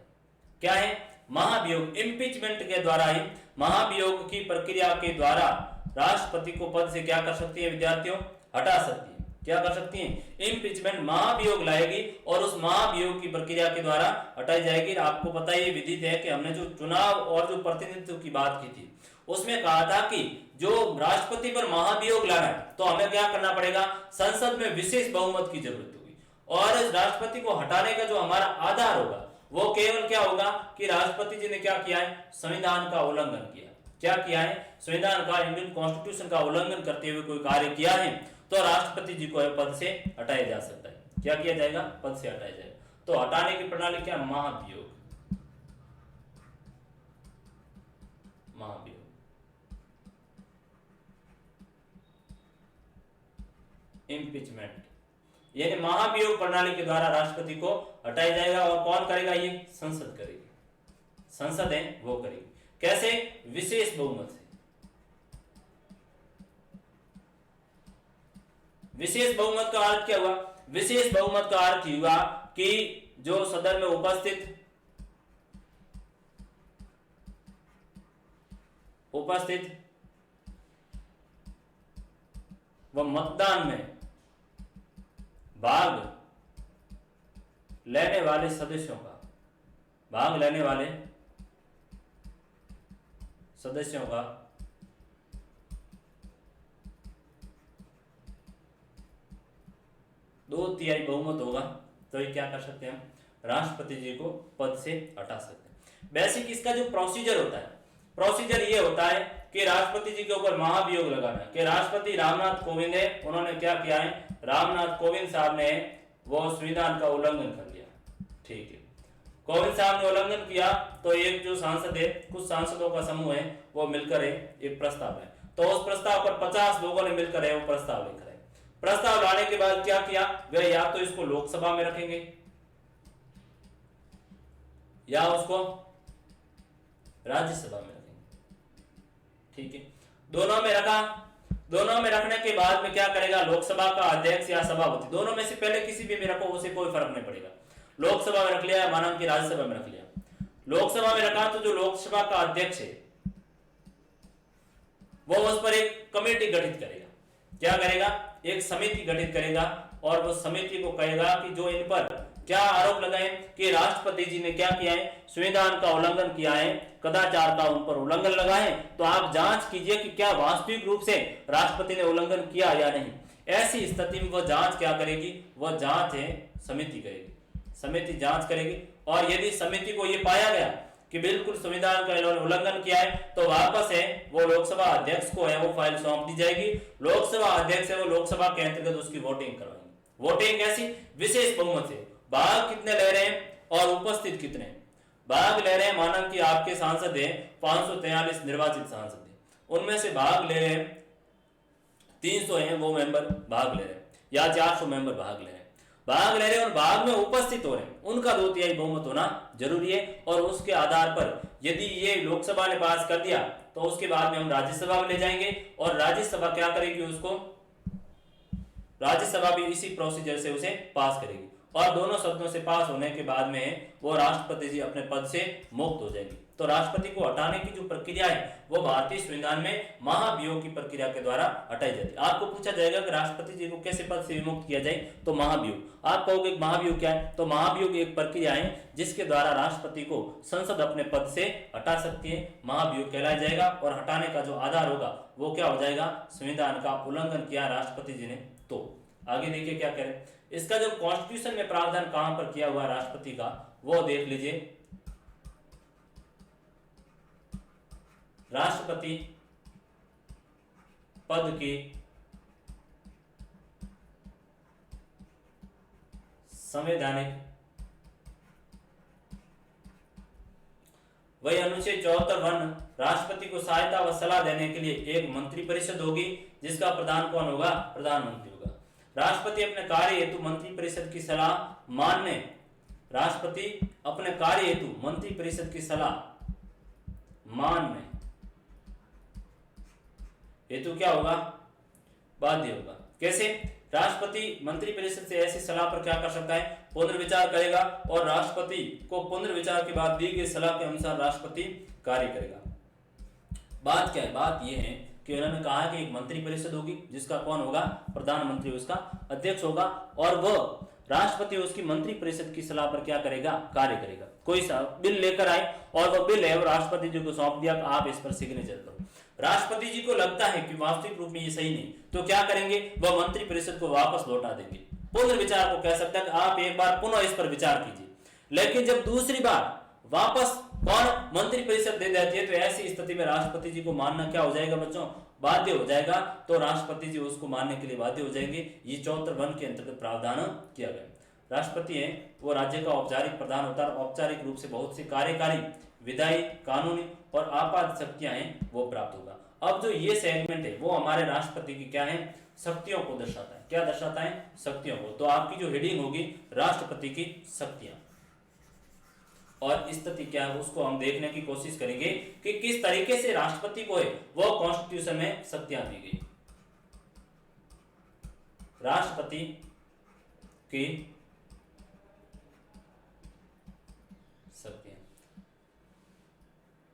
क्या है, महाभियोग, इम्पीचमेंट के द्वारा ही, महाभियोग की प्रक्रिया के द्वारा राष्ट्रपति को पद से क्या कर सकती है विद्यार्थियों, हटा सकती है। क्या कर सकती है, इम्पीचमेंट, महाभियोग लाएगी और उस महाभियोग की प्रक्रिया के द्वारा हटाई जाएगी। आपको पता ही विदित है कि हमने जो चुनाव और जो प्रतिनिधित्व की बात की थी उसमें कहा था कि जो राष्ट्रपति पर महाभियोग लाना है तो हमें क्या करना पड़ेगा, संसद में विशेष बहुमत की जरूरत होगी। और इस राष्ट्रपति को हटाने का जो हमारा आधार होगा वो केवल क्या होगा कि राष्ट्रपति जी ने क्या किया है, संविधान का उल्लंघन किया। क्या किया है, संविधान का, इंडियन कॉन्स्टिट्यूशन का उल्लंघन करते हुए कोई कार्य किया है तो राष्ट्रपति जी को पद से हटाया जा सकता है। क्या किया जाएगा, पद से हटाया जाएगा। तो हटाने की प्रणाली क्या, महाभियोग, महाभियोग। इम्पीचमेंट यानी महाभियोग प्रणाली के द्वारा राष्ट्रपति को हटाया जाएगा। और कौन करेगा, ये संसद करेगी, संसद है वो करेगी। कैसे, विशेष बहुमत से। विशेष बहुमत का अर्थ क्या हुआ, विशेष बहुमत का अर्थ हुआ कि जो सदन में उपस्थित व मतदान में भाग लेने वाले सदस्यों का, भाग लेने वाले सदस्यों का 2/3 बहुमत होगा तो ये क्या कर सकते हैं, हम राष्ट्रपति जी को पद से हटा सकते हैं। बेसिक इसका जो प्रोसीजर होता है, प्रोसीजर ये होता है कि राष्ट्रपति जी के ऊपर महाभियोग लगाना है कि राष्ट्रपति रामनाथ कोविंद है, उन्होंने क्या किया है, रामनाथ कोविंद साहब ने वो संविधान का उल्लंघन कर लिया। ठीक है, कोविंद साहब ने उल्लंघन किया तो एक जो सांसद है, कुछ सांसदों का समूह है, वो मिलकर एक प्रस्ताव है, तो उस प्रस्ताव पर 50 लोगों ने मिलकर वो प्रस्ताव लेकर आए। प्रस्ताव लाने के बाद क्या किया, वे या तो इसको लोकसभा में रखेंगे या उसको राज्यसभा में रखेंगे। ठीक है, दोनों में रखा, दोनों में रखने के बाद में क्या करेगा, लोकसभा का अध्यक्ष या सभापति, दोनों में से पहले किसी भी रखो, उसे कोई फर्क नहीं पड़ेगा। लोकसभा में रख लिया, माना कि राज्यसभा में रख लिया, लोकसभा में रखा तो जो लोकसभा का अध्यक्ष है वो उस पर एक कमेटी गठित करेगा। क्या करेगा, एक समिति गठित करेगा और वो समिति को कहेगा कि जो इन पर क्या आरोप लगाए कि राष्ट्रपति जी ने क्या किया है, संविधान का उल्लंघन किया है, कदाचार का उन पर उल्लंघन लगा है, तो आप जांच कीजिए कि क्या वास्तविक रूप से राष्ट्रपति ने उल्लंघन किया या नहीं। ऐसी स्थिति में वो जांच क्या करेगी, वो जांच है समिति करेगी, समिति जांच करेगी। और यदि समिति को ये पाया गया कि बिल्कुल संविधान का इन्होंने उल्लंघन किया है तो वापस है वो लोकसभा अध्यक्ष को है वो फाइल सौंप दी जाएगी। लोकसभा अध्यक्ष है वो लोकसभा के अंतर्गत उसकी वोटिंग करवाएंगे। वोटिंग कैसी, विशेष बहुमत से। भाग कितने ले रहे हैं और उपस्थित कितने भाग ले रहे हैं, माना कि आपके सांसद है 543 निर्वाचित सांसद है, उनमें से भाग ले रहे हैं 300 हैं वो मेंबर भाग ले रहे हैं या 400 मेंबर भाग ले रहे हैं, भाग ले रहे हैं और भाग में उपस्थित हो रहे हैं, उनका 2/3 बहुमत होना जरूरी है। और उसके आधार पर यदि ये लोकसभा ने पास कर दिया तो उसके बाद में हम राज्यसभा में ले जाएंगे और राज्यसभा क्या करेगी, उसको राज्यसभा भी इसी प्रोसीजर से उसे पास करेगी और दोनों सदनों से पास होने के बाद में वो राष्ट्रपति जी अपने पद से मुक्त हो जाएंगे। तो राष्ट्रपति को हटाने की जो प्रक्रिया है वो भारतीय संविधान में महाभियोग की प्रक्रिया के द्वारा हटाई जाती है। आपको पूछा जाएगा कि राष्ट्रपति जी को कैसे पद से विमुक्त किया जाए, तो महाभियोग। आप कहोगे महाभियोग क्या है, तो महाभियोग एक प्रक्रिया है जिसके द्वारा राष्ट्रपति को संसद अपने पद से हटा सकती है, महाभियोग कहलाया जाएगा। और हटाने का जो आधार होगा वो क्या हो जाएगा, संविधान का उल्लंघन किया राष्ट्रपति जी ने। तो आगे देखिए क्या करें, इसका जो कॉन्स्टिट्यूशन में प्रावधान कहां पर किया हुआ राष्ट्रपति का वो देख लीजिए। राष्ट्रपति पद की संवैधानिक। वही अनुच्छेद 74 राष्ट्रपति को सहायता व सलाह देने के लिए एक मंत्रिपरिषद होगी, जिसका प्रधान कौन होगा? प्रधानमंत्री होगा। राष्ट्रपति अपने कार्य हेतु मंत्रिपरिषद की सलाह मानने, राष्ट्रपति अपने कार्य हेतु मंत्रिपरिषद की सलाह मानने हेतु क्या होगा? बाध्य होगा। कैसे? राष्ट्रपति मंत्रिपरिषद से ऐसी सलाह पर क्या कर सकता है? पुनर्विचार करेगा, और राष्ट्रपति को पुनर्विचार के बाद दी गई सलाह के अनुसार राष्ट्रपति कार्य करेगा। बात क्या है? बात यह है कि उन्होंने कहा कि एक मंत्रिपरिषद होगी, जिसका कौन होगा? प्रधानमंत्री उसका अध्यक्ष होगा, और वह राष्ट्रपति उसकी मंत्रिपरिषद की सलाह पर क्या करेगा? कार्य करेगा। कोई सा बिल लेकर आए और वह बिल है वो राष्ट्रपति जी को सौंप दिया, आप इस पर सिग्नेचर करो। राष्ट्रपति जी को लगता है कि वास्तविक रूप में ये सही नहीं, तो क्या करेंगे? वह मंत्रिपरिषद को वापस लौटा देंगे। पुनर्विचार को कह सकते हैं कि आप एक बार पुनः इस पर विचार कीजिए। लेकिन जब दूसरी बार वापस कौन मंत्रिपरिषद दे देती है, तो ऐसी स्थिति में राष्ट्रपति जी को मानना क्या हो जाएगा बच्चों? बाध्य हो जाएगा। तो राष्ट्रपति जी उसको मानने के लिए बाध्य हो जाएंगे। ये 74 के अंतर्गत प्रावधान किया गया। राष्ट्रपति है वो राज्य का औपचारिक प्रधान होता है। औपचारिक रूप से बहुत सी कार्यकारी, विधायी, कानूनी और आपात शक्तियां हैं वो प्राप्त होगा। अब जो ये सेगमेंट है वो हमारे राष्ट्रपति की क्या है? शक्तियों को दर्शाता है। क्या दर्शाता है? शक्तियों को। तो आपकी जो हेडिंग होगी राष्ट्रपति की शक्तियां, और स्थिति क्या है उसको हम देखने की कोशिश करेंगे कि किस तरीके से राष्ट्रपति को है वो कॉन्स्टिट्यूशन में शक्तियां दी गई। राष्ट्रपति की शक्तियां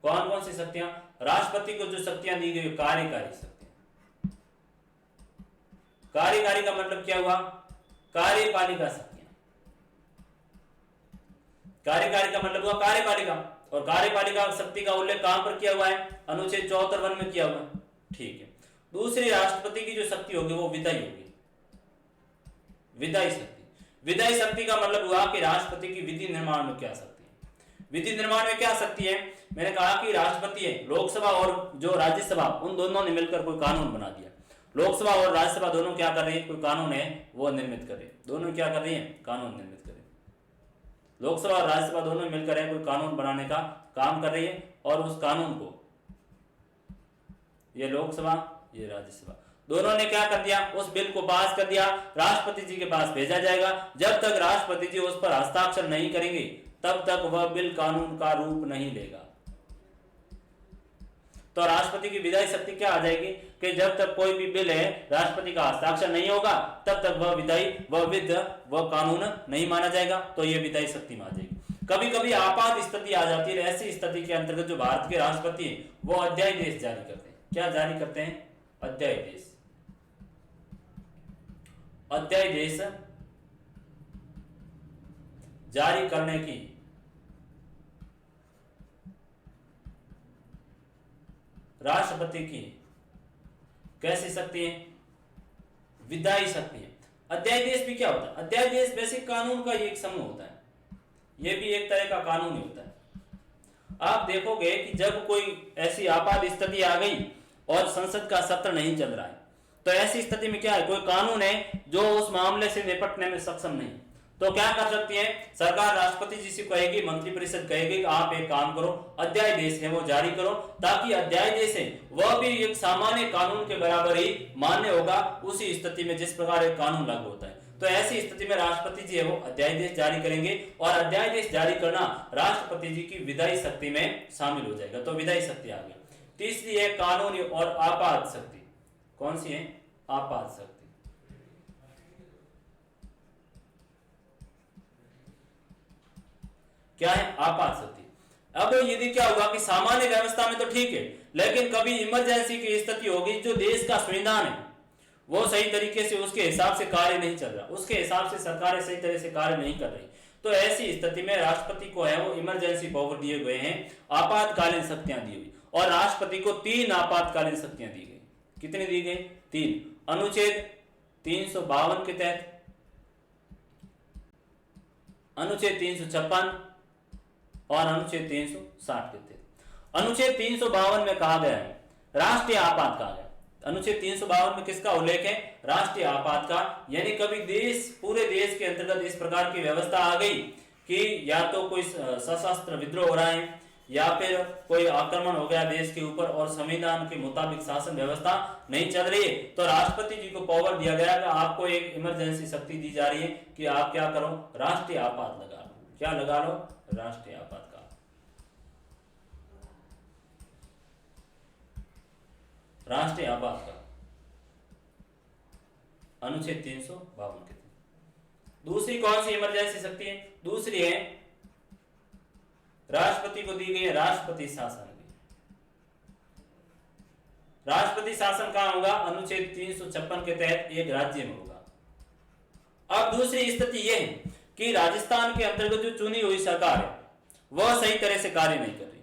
कौन कौन सी शक्तियां? राष्ट्रपति को जो शक्तियां दी गई कार्यकारी शक्तियां। कार्यकारी का मतलब क्या हुआ? कार्यपालिका शक्तियां। कार्यकारी का मतलब हुआ कार्यपालिका, और कार्यपालिका शक्ति का उल्लेख कहां पर किया हुआ है? अनुच्छेद 74 में किया हुआ है। ठीक है। दूसरी राष्ट्रपति की जो शक्ति होगी वो विधायी होगी। विधायी शक्ति। विधायी शक्ति का मतलब हुआ कि राष्ट्रपति की विधि निर्माण में क्या शक्ति है? विधि निर्माण में क्या शक्ति है? मैंने कहा कि राष्ट्रपति है, लोकसभा और जो राज्यसभा, उन दोनों ने मिलकर कोई कानून बना दिया। लोकसभा और राज्यसभा दोनों क्या कर रही है? कोई कानून है वो निर्मित कर रही है। दोनों क्या कर रही है? कानून निर्मित कर रही है। लोकसभा और राज्यसभा दोनों मिलकर है कोई कानून बनाने का काम कर रही है, और उस कानून को ये लोकसभा, ये राज्यसभा दोनों ने क्या कर दिया? उस बिल को पास कर दिया, राष्ट्रपति जी के पास भेजा जाएगा। जब तक राष्ट्रपति जी उस पर हस्ताक्षर नहीं करेंगे तब तक वह बिल कानून का रूप नहीं लेगा। तो राष्ट्रपति की विधायी शक्ति क्या आ जाएगी कि जब तक कोई भी बिल है राष्ट्रपति का हस्ताक्षर नहीं होगा तब तक वह विधायी, वह कानून नहीं माना जाएगा। तो यह विधायी शक्ति में आ जाएगी। कभी कभी आपात स्थिति आ जाती है, ऐसी स्थिति के अंतर्गत जो भारत के राष्ट्रपति है वो अध्यादेश जारी करते हैं। क्या जारी करते हैं? अध्यादेश। अध्यादेश जारी करने की राष्ट्रपति की कैसी शक्ति है? विधायी शक्ति है। अध्यादेश भी क्या होता है? अध्यादेश बेसिक कानून का एक समूह होता है। यह भी एक तरह का कानून ही होता है। आप देखोगे कि जब कोई ऐसी आपात स्थिति आ गई और संसद का सत्र नहीं चल रहा है, तो ऐसी स्थिति में क्या है? कोई कानून है जो उस मामले से निपटने में सक्षम नहीं, तो क्या कर सकती है सरकार? राष्ट्रपति जी से कहेगी, मंत्रिपरिषद कहेगी कि आप एक काम करो, अध्यादेश है वो जारी करो, ताकि अध्यादेश है वह भी एक सामान्य कानून के बराबर ही मान्य होगा उसी स्थिति में जिस प्रकार एक कानून लागू होता है। तो ऐसी स्थिति में राष्ट्रपति जी है वो अध्यादेश जारी करेंगे, और अध्यादेश जारी करना राष्ट्रपति जी की विधायी शक्ति में शामिल हो जाएगा। तो विधायी शक्ति आ गई। तीसरी है कानूनी और आपात शक्ति। कौन सी है? आपात शक्ति। क्या है? आपात शक्ति। अब यदि क्या होगा कि सामान्य व्यवस्था में तो ठीक है, लेकिन कभी इमरजेंसी की स्थिति होगी, जो देश का संविधान है वो सही तरीके से उसके हिसाब से कार्य नहीं चल रहा, उसके हिसाब से सरकारें सही तरह से कार्य नहीं कर रही, तो ऐसी स्थिति में राष्ट्रपति को है वो इमरजेंसी पावर दिए गए हैं, आपातकालीन शक्तियां दी हुई। और राष्ट्रपति को 3 आपातकालीन शक्तियां दी गई। कितनी दी गई? 3। अनुच्छेद 352 के तहत, अनुच्छेद 356 और अनुच्छेद 360 के तहत। अनुच्छेद 352 में कहा गया है राष्ट्रीय आपात कहा गया। अनुच्छेद 352 में किसका उल्लेख है? राष्ट्रीय आपात का। यानी कभी पूरे देश के अंतर्गत इस प्रकार की व्यवस्था आ गई कि या तो कोई सशस्त्र विद्रोह हो रहा है या फिर कोई आक्रमण हो गया देश के ऊपर और संविधान के मुताबिक शासन व्यवस्था नहीं चल रही है, तो राष्ट्रपति जी को पावर दिया गया कि आपको एक इमरजेंसी शक्ति दी जा रही है कि आप क्या करो, राष्ट्रीय आपात लगा लो। क्या लगा लो? राष्ट्रीय आपात का। राष्ट्रीय आपात का अनुच्छेद 352 के तहत। दूसरी कौन सी इमरजेंसी शक्ति है? दूसरी है राष्ट्रपति को दी गई है राष्ट्रपति शासन की। राष्ट्रपति शासन कहां होगा? अनुच्छेद 356 के तहत एक राज्य में होगा। अब दूसरी स्थिति यह है कि राजस्थान के अंतर्गत जो चुनी हुई सरकार है वह सही तरह से कार्य नहीं कर रही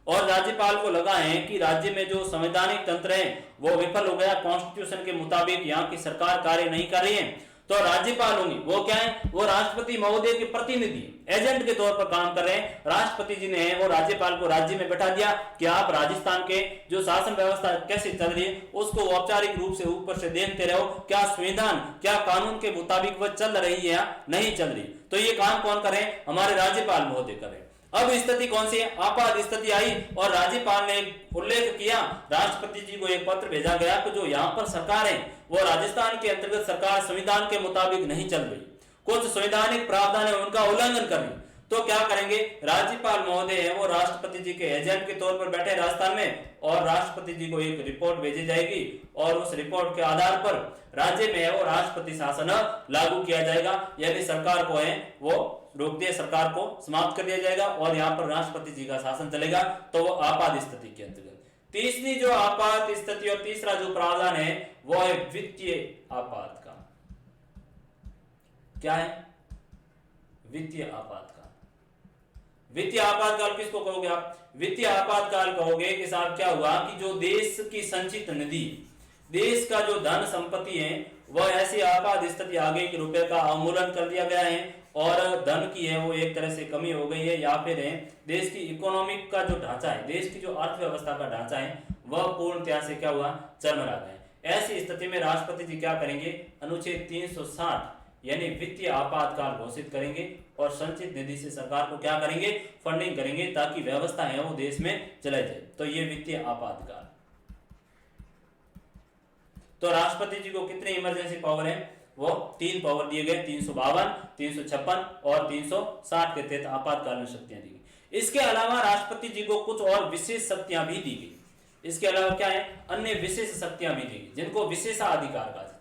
और राज्यपाल को लगा है कि राज्य में जो संवैधानिक तंत्र है वो विफल हो गया, कॉन्स्टिट्यूशन के मुताबिक यहाँ की सरकार कार्य नहीं कर रही है, तो राज्यपाल होंगे वो क्या है? वो राष्ट्रपति महोदय के प्रतिनिधि, एजेंट के तौर पर काम कर रहे हैं। राष्ट्रपति जी ने वो राज्यपाल को राज्य में बैठा दिया कि आप राजस्थान के जो शासन व्यवस्था कैसे चल रही है उसको औपचारिक रूप से ऊपर से देखते रहो, क्या संविधान, क्या कानून के मुताबिक वह चल रही है या नहीं चल रही। तो ये काम कौन करे? हमारे राज्यपाल महोदय करें। अब स्थिति कौन सी है? आपात स्थिति आई और राज्यपाल ने उल्लेख किया, राष्ट्रपति जी को एक पत्र भेजा गया कि जो यहाँ पर सरकार है वो राजस्थान के अंतर्गत सरकार संविधान के मुताबिक नहीं चल रही, कुछ संवैधानिक प्रावधान है उनका उल्लंघन कर रही, तो क्या करेंगे? राज्यपाल महोदय है वो राष्ट्रपति जी के एजेंट के तौर पर बैठे राजस्थान में और राष्ट्रपति जी को एक रिपोर्ट भेजी जाएगी और उस रिपोर्ट के आधार पर राज्य में है वो राष्ट्रपति शासन लागू किया जाएगा, यानी सरकार को है वो रोक दिया, सरकार को समाप्त कर दिया जाएगा और यहाँ पर राष्ट्रपति जी का शासन चलेगा। तो वो आपात स्थिति के अंतर्गत। तीसरी जो आपात स्थिति और तीसरा जो प्रावधान है वो है वित्तीय आपात का। क्या है? वित्तीय आपात काल। वित्तीय आपातकाल किसको कहोगे आप? वित्तीय आपातकाल कहोगे कि साहब क्या हुआ कि जो देश की संचित निधि, देश का जो धन संपत्ति है वह ऐसी आपात स्थिति आ गई कि रुपए का अवमूल्यन कर दिया गया है और धन की है वो एक तरह से कमी हो गई है, या फिर है देश की इकोनॉमिक का जो ढांचा है, देश की जो अर्थव्यवस्था का ढांचा है वह पूर्णतया से क्या हुआ? चरमरा गया। ऐसी स्थिति में राष्ट्रपति जी क्या करेंगे? अनुच्छेद 360 यानी वित्तीय आपातकाल घोषित करेंगे और संचित निधि से सरकार को क्या करेंगे? फंडिंग करेंगे ताकि व्यवस्था है वो देश में चलाई जाए। तो ये वित्तीय आपातकाल। तो राष्ट्रपति जी को कितने इमरजेंसी पावर है? वो 3 पावर दिए गए, 352, 356 और 360 के तहत आपातकालीन शक्तियां दी गई। इसके अलावा राष्ट्रपति जी को कुछ और विशेष शक्तियां भी दी गई। इसके अलावा क्या है? अन्य विशेष शक्तियां भी दी गई जिनको विशेषाधिकार कहा जाता है।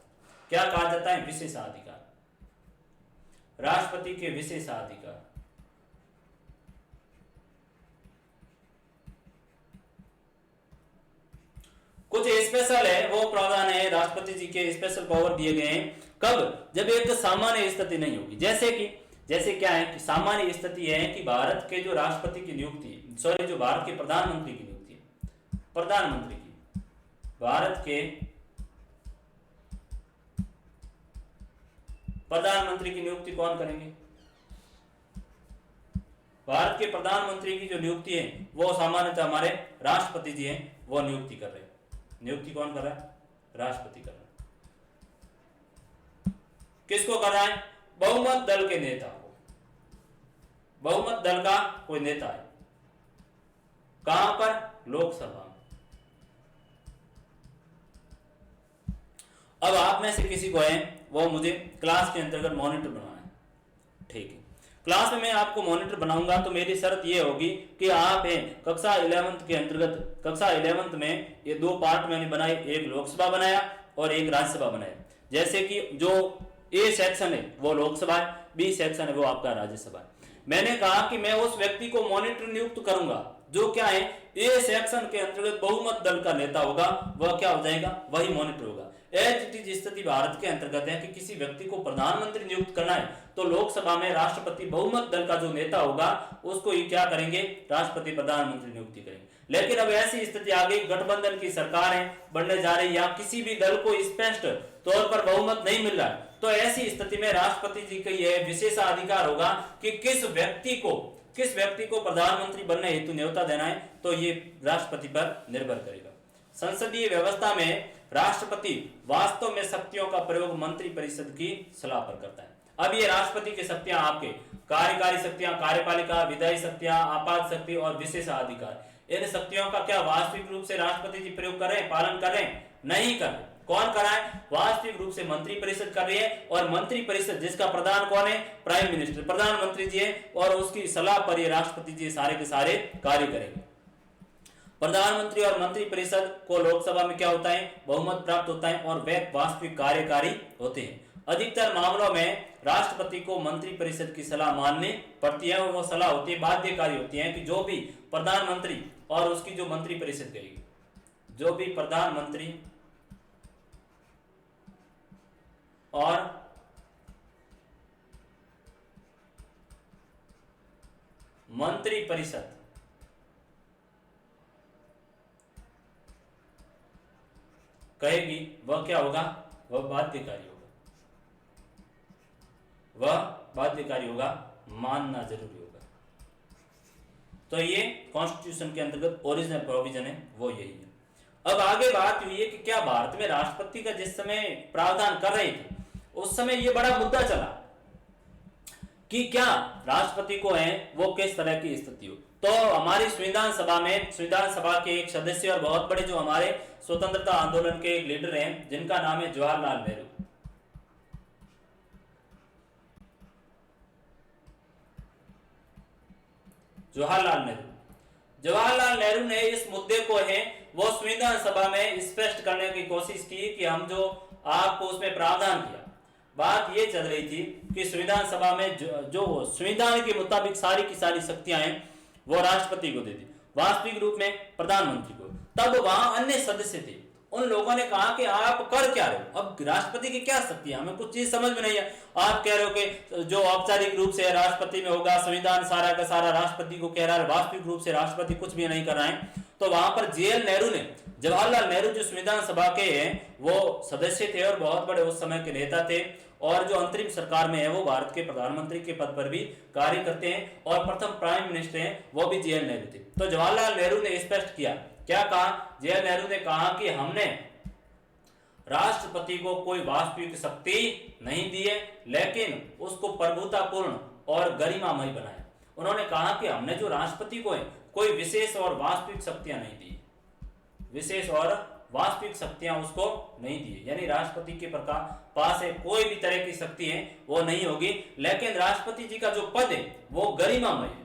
क्या कहा जाता है? विशेषाधिकार। राष्ट्रपति के विशेषाधिकार। कुछ स्पेशल है वो प्रावधान है, राष्ट्रपति जी के स्पेशल पावर दिए गए हैं। कब? जब एक सामान्य स्थिति नहीं होगी। जैसे क्या है कि सामान्य स्थिति है कि भारत के जो राष्ट्रपति की नियुक्ति, जो भारत के प्रधानमंत्री की नियुक्ति है, प्रधानमंत्री की, भारत के प्रधानमंत्री की नियुक्ति कौन करेंगे? भारत के प्रधानमंत्री की जो नियुक्ति है वो सामान्यतः हमारे राष्ट्रपति जी हैं वो नियुक्ति कर रहे हैं। नियुक्ति कौन कर रहा है? राष्ट्रपति कर रहा है। किसको कर रहा है? बहुमत दल के नेता को। बहुमत दल का कोई नेता है। कहां पर? लोकसभा में। अब आप में से किसी को है वो मुझे क्लास के अंतर्गत मॉनिटर बनाना है, ठीक है। क्लास में मैं आपको मॉनिटर बनाऊंगा तो मेरी शर्त ये होगी कि आप हैं कक्षा 11th के अंतर्गत, कक्षा 11th में ये 2 पार्ट मैंने बनाए, एक लोकसभा बनाया और एक राज्यसभा बनाया। जैसे कि जो ए सेक्शन है वो लोकसभा है, बी सेक्शन है वो आपका राज्यसभा है। मैंने कहा कि मैं उस व्यक्ति को मॉनिटर नियुक्त करूंगा जो क्या है ए सेक्शन के अंतर्गत बहुमत दल का नेता होगा, वह क्या हो जाएगा? वही मॉनिटर होगा। स्थिति भारत के अंतर्गत है कि किसी व्यक्ति को प्रधानमंत्री नियुक्त करना है तो लोकसभा में राष्ट्रपति बहुमत दल का जो नेता होगा उसको ही क्या करेंगे? राष्ट्रपति प्रधानमंत्री नियुक्ति करेंगे। लेकिन अब ऐसी स्थिति आ गई, गठबंधन की सरकार है बनने जा रही या किसी भी दल को स्पष्ट तौर पर बहुमत नहीं मिल रहा है, तो ऐसी स्थिति में राष्ट्रपति जी का यह विशेषाधिकार होगा कि किस व्यक्ति को प्रधानमंत्री बनने हेतु न्योता देना है, तो ये राष्ट्रपति पर निर्भर करेगा। संसदीय व्यवस्था में राष्ट्रपति वास्तव में शक्तियों का प्रयोग मंत्री परिषद की सलाह पर करता है। अब ये राष्ट्रपति की शक्तियां आपके कार्यकारी शक्तियां, कार्यपालिका, विधायी शक्तियां, आपात शक्ति और विशेषाधिकार, इन शक्तियों का क्या वास्तविक रूप से राष्ट्रपति जी प्रयोग कर रहे हैं, पालन कर रहे हैं? नहीं कर रहे। कौन कर रहा है? वास्तविक रूप से मंत्री परिषद कर रही है। और मंत्री परिषद जिसका प्रधान कौन है? प्राइम मिनिस्टर, प्रधानमंत्री जी है। और उसकी सलाह पर ये राष्ट्रपति जी सारे के सारे कार्य करेंगे। प्रधानमंत्री और मंत्री परिषद को लोकसभा में क्या होता है? बहुमत प्राप्त होता है और वे वास्तविक कार्यकारी होते हैं। अधिकतर मामलों में राष्ट्रपति को मंत्री परिषद की सलाह माननी पड़ती है और वो सलाह होती है, बाध्यकारी होती है कि जो भी प्रधानमंत्री और उसकी जो मंत्री परिषद करेगी, जो भी प्रधानमंत्री और मंत्री परिषद कहेगी वह क्या होगा? वह बाध्यकारी होगा, वह बाध्यकारी होगा, मानना जरूरी होगा। तो ये कॉन्स्टिट्यूशन के अंतर्गत ओरिजिनल प्रोविजन है, वो यही है। अब आगे बात हुई है कि क्या भारत में राष्ट्रपति का जिस समय प्रावधान कर रहे थे उस समय ये बड़ा मुद्दा चला कि क्या राष्ट्रपति को है वो किस तरह की स्थिति हो। तो हमारी संविधान सभा में, संविधान सभा के एक सदस्य और बहुत बड़े जो हमारे स्वतंत्रता आंदोलन के एक लीडर हैं जिनका नाम है जवाहरलाल नेहरू। जवाहरलाल नेहरू ने इस मुद्दे को है वो संविधान सभा में स्पष्ट करने की कोशिश की कि हम जो आपको उसमें प्रावधान किया, बात ये चल रही थी कि संविधान सभा में जो संविधान के मुताबिक सारी की सारी शक्तियां हैं वो राष्ट्रपति को दे दी, वास्तविक रूप में प्रधानमंत्री को। तब वहां अन्य सदस्य थे, उन लोगों ने कहा कि आप कर क्या रहे हो? अब राष्ट्रपति की क्या शक्ति है, हमें कुछ चीज समझ में नहीं है। आप कह रहे हो कि जो औपचारिक रूप से राष्ट्रपति में होगा, संविधान सारा का सारा राष्ट्रपति को कह रहा है, वास्तविक रूप से राष्ट्रपति कुछ भी नहीं कर रहे हैं। तो वहां पर जेएल नेहरू ने, जवाहरलाल नेहरू जो संविधान सभा के हैं वो सदस्य थे और बहुत बड़े उस समय के नेता थे और जो अंतरिम सरकार में है वो भारत के प्रधानमंत्री के पद पर भी कार्य करते हैं और प्रथम प्राइम मिनिस्टर हैं वो भी जेएल नेहरू थे। तो जवाहरलाल नेहरू ने स्पष्ट किया, क्या कहा? जेएल नेहरू ने कहा कि हमने राष्ट्रपति को कोई वास्तविक शक्ति नहीं दी है, लेकिन उसको प्रभुतापूर्ण और गरिमामय बनाया। उन्होंने कहा कि हमने जो राष्ट्रपति को है कोई विशेष और वास्तविक शक्तियां नहीं दी, विशेष और वास्तविक शक्तियां उसको नहीं दी, यानी राष्ट्रपति के पास है कोई भी तरह की शक्ति है वो नहीं होगी, लेकिन राष्ट्रपति जी का जो पद है वो गरिमामय है,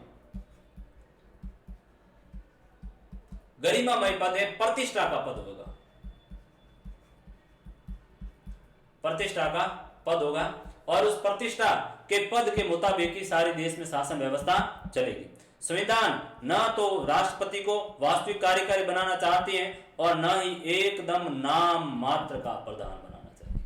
गरिमामय पद है, प्रतिष्ठा का पद होगा, प्रतिष्ठा का पद होगा और उस प्रतिष्ठा के पद के मुताबिक ही सारे देश में शासन व्यवस्था चलेगी। संविधान न तो राष्ट्रपति को वास्तविक कार्यकारी बनाना चाहती है और न ही एकदम नाम मात्र का प्रधान बनाना चाहती